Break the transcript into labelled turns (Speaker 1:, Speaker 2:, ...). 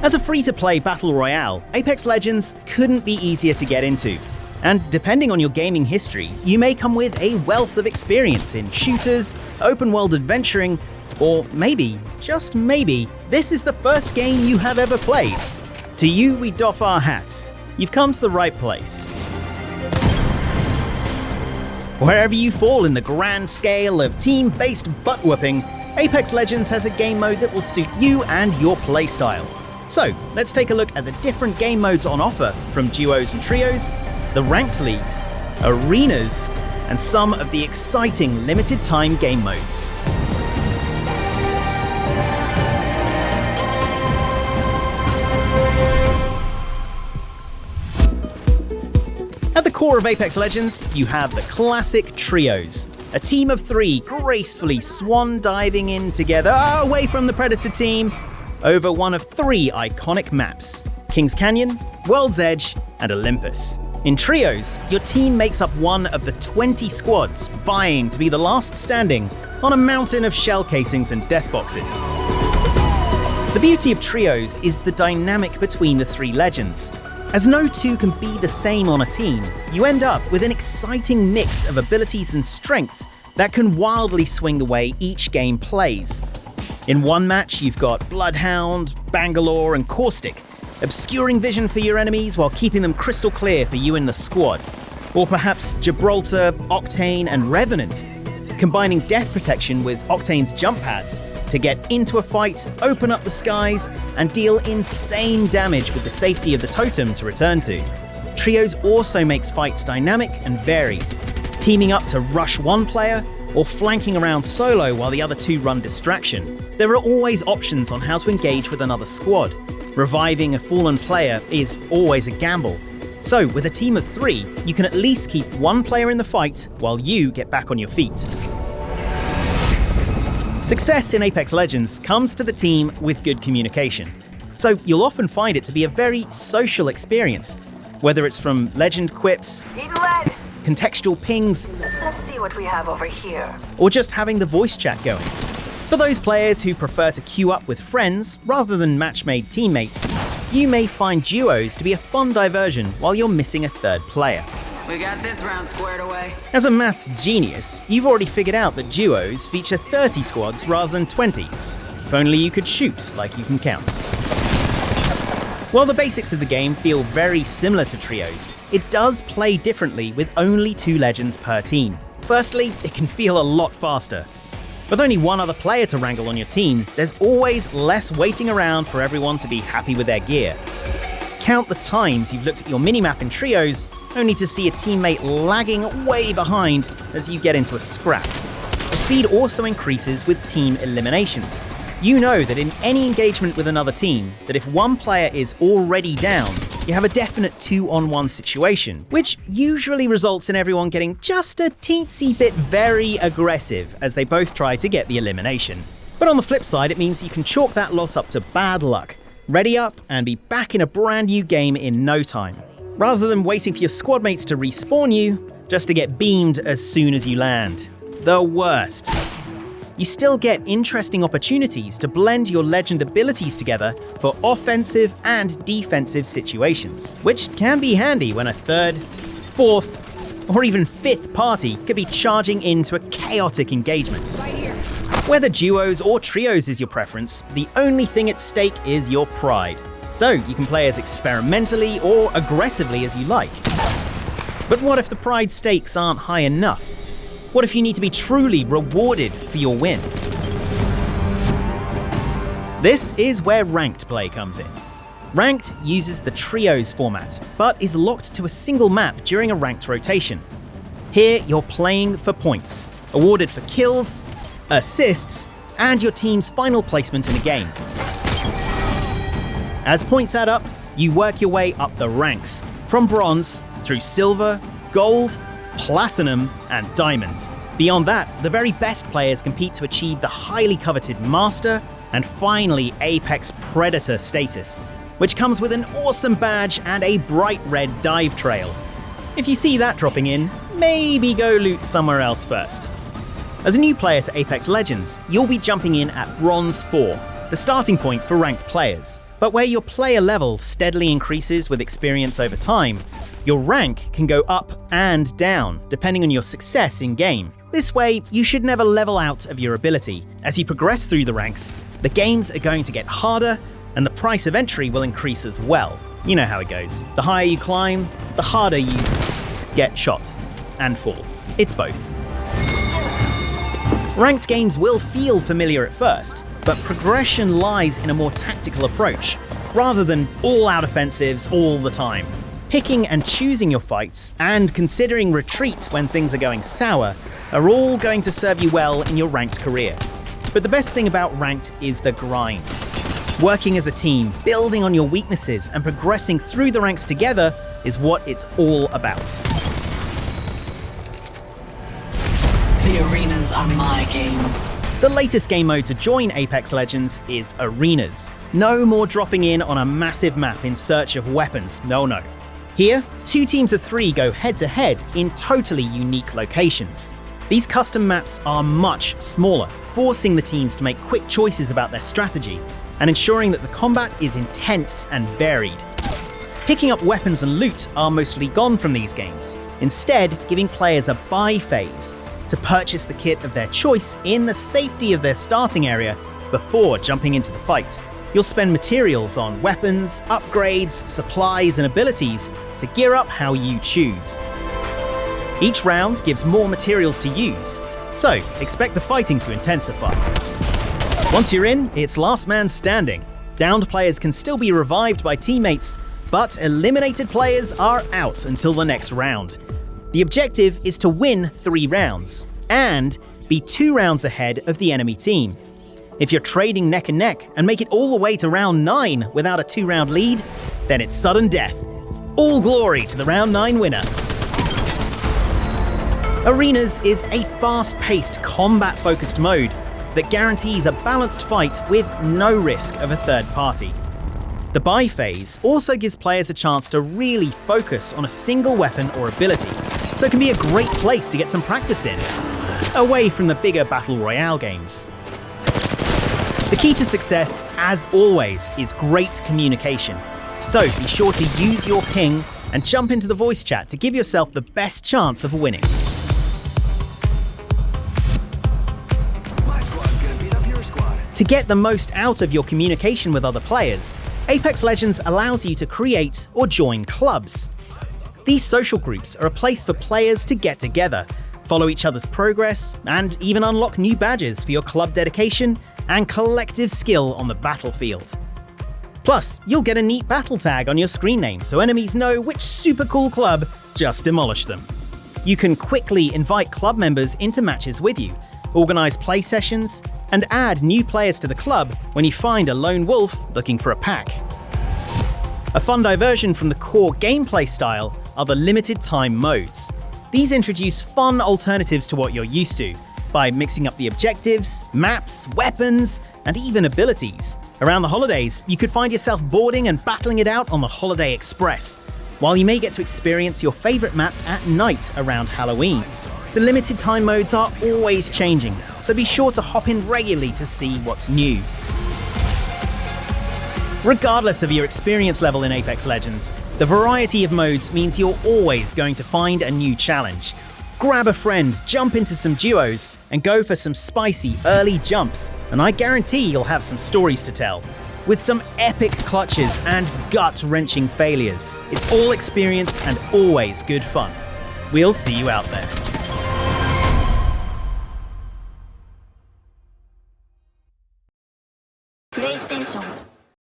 Speaker 1: As a free-to-play battle royale, Apex Legends couldn't be easier to get into. And depending on your gaming history, you may come with a wealth of experience in shooters, open-world adventuring, or maybe, just maybe, this is the first game you have ever played. To you, we doff our hats. You've come to the right place. Wherever you fall in the grand scale of team-based butt-whooping, Apex Legends has a game mode that will suit you and your playstyle. So, let's take a look at the different game modes on offer, from duos and trios, the ranked leagues, arenas, and some of the exciting limited-time game modes. At the core of Apex Legends, you have the classic trios. A team of 3 gracefully swan diving in together, away from the Predator team, over one of 3 iconic maps: Kings Canyon, World's Edge, and Olympus. In trios, your team makes up one of the 20 squads vying to be the last standing on a mountain of shell casings and death boxes. The beauty of trios is the dynamic between the 3 legends. As no 2 can be the same on a team, you end up with an exciting mix of abilities and strengths that can wildly swing the way each game plays. In one match, you've got Bloodhound, Bangalore, and Caustic, obscuring vision for your enemies while keeping them crystal clear for you and the squad. Or perhaps Gibraltar, Octane, and Revenant, combining death protection with Octane's jump pads to get into a fight, open up the skies, and deal insane damage with the safety of the totem to return to. Trios also makes fights dynamic and varied, teaming up to rush one player or flanking around solo while the other 2 run distraction. There are always options on how to engage with another squad. Reviving a fallen player is always a gamble. So with a team of 3, you can at least keep one player in the fight while you get back on your feet. Success in Apex Legends comes to the team with good communication. So you'll often find it to be a very social experience, whether it's from legend quips, contextual pings,
Speaker 2: let's see what we have over here,
Speaker 1: or just having the voice chat going. For those players who prefer to queue up with friends rather than match-made teammates, you may find duos to be a fun diversion while you're missing a third player.
Speaker 2: We got this round squared away.
Speaker 1: As a maths genius, you've already figured out that duos feature 30 squads rather than 20. If only you could shoot like you can count. While the basics of the game feel very similar to trios, it does play differently with only 2 legends per team. Firstly, it can feel a lot faster. With only one other player to wrangle on your team, there's always less waiting around for everyone to be happy with their gear. Count the times you've looked at your minimap in trios, only to see a teammate lagging way behind as you get into a scrap. The speed also increases with team eliminations. You know that in any engagement with another team, that if one player is already down, you have a definite 2-on-1 situation, which usually results in everyone getting just a teensy bit very aggressive as they both try to get the elimination. But on the flip side, it means you can chalk that loss up to bad luck, ready up, and be back in a brand new game in no time, rather than waiting for your squad mates to respawn you just to get beamed as soon as you land. The worst. You still get interesting opportunities to blend your legend abilities together for offensive and defensive situations, which can be handy when a 3rd, 4th, or even 5th party could be charging into a chaotic engagement. Whether duos or trios is your preference, the only thing at stake is your pride. So you can play as experimentally or aggressively as you like. But what if the pride stakes aren't high enough? What if you need to be truly rewarded for your win? This is where ranked play comes in. Ranked uses the trios format, but is locked to a single map during a ranked rotation. Here, you're playing for points, awarded for kills, assists, and your team's final placement in a game. As points add up, you work your way up the ranks, from bronze through silver, gold, platinum, and diamond. Beyond that, the very best players compete to achieve the highly coveted Master and finally Apex Predator status, which comes with an awesome badge and a bright red dive trail. If you see that dropping in, maybe go loot somewhere else first. As a new player to Apex Legends, you'll be jumping in at Bronze 4, the starting point for ranked players. But where your player level steadily increases with experience over time, your rank can go up and down, depending on your success in-game. This way, you should never level out of your ability. As you progress through the ranks, the games are going to get harder, and the price of entry will increase as well. You know how it goes. The higher you climb, the harder you get shot and fall. It's both. Ranked games will feel familiar at first, but progression lies in a more tactical approach, rather than all-out offensives all the time. Picking and choosing your fights, and considering retreat when things are going sour, are all going to serve you well in your ranked career. But the best thing about ranked is the grind. Working as a team, building on your weaknesses, and progressing through the ranks together is what it's all about.
Speaker 2: The arenas are my games.
Speaker 1: The latest game mode to join Apex Legends is Arenas. No more dropping in on a massive map in search of weapons, no. Here, 2 teams of 3 go head-to-head in totally unique locations. These custom maps are much smaller, forcing the teams to make quick choices about their strategy, and ensuring that the combat is intense and varied. Picking up weapons and loot are mostly gone from these games, instead giving players a buy phase to purchase the kit of their choice in the safety of their starting area before jumping into the fight. You'll spend materials on weapons, upgrades, supplies, and abilities to gear up how you choose. Each round gives more materials to use, so expect the fighting to intensify. Once you're in, it's last man standing. Downed players can still be revived by teammates, but eliminated players are out until the next round. The objective is to win 3 rounds, and be 2 rounds ahead of the enemy team. If you're trading neck and neck and make it all the way to round 9 without a 2-round lead, then it's sudden death. All glory to the round 9 winner. Arenas is a fast-paced, combat-focused mode that guarantees a balanced fight with no risk of a third party. The buy phase also gives players a chance to really focus on a single weapon or ability, so it can be a great place to get some practice in, away from the bigger Battle Royale games. The key to success, as always, is great communication. So be sure to use your ping and jump into the voice chat to give yourself the best chance of winning. To get the most out of your communication with other players, Apex Legends allows you to create or join clubs. These social groups are a place for players to get together, follow each other's progress, and even unlock new badges for your club dedication and collective skill on the battlefield. Plus, you'll get a neat battle tag on your screen name so enemies know which super cool club just demolished them. You can quickly invite club members into matches with you, organize play sessions, and add new players to the club when you find a lone wolf looking for a pack. A fun diversion from the core gameplay style are the limited time modes. These introduce fun alternatives to what you're used to, by mixing up the objectives, maps, weapons, and even abilities. Around the holidays, you could find yourself boarding and battling it out on the Holiday Express, while you may get to experience your favorite map at night around Halloween. The limited time modes are always changing, so be sure to hop in regularly to see what's new. Regardless of your experience level in Apex Legends, the variety of modes means you're always going to find a new challenge. Grab a friend, jump into some duos, and go for some spicy early jumps, and I guarantee you'll have some stories to tell. With some epic clutches and gut-wrenching failures, it's all experience and always good fun. We'll see you out there.
Speaker 3: PlayStation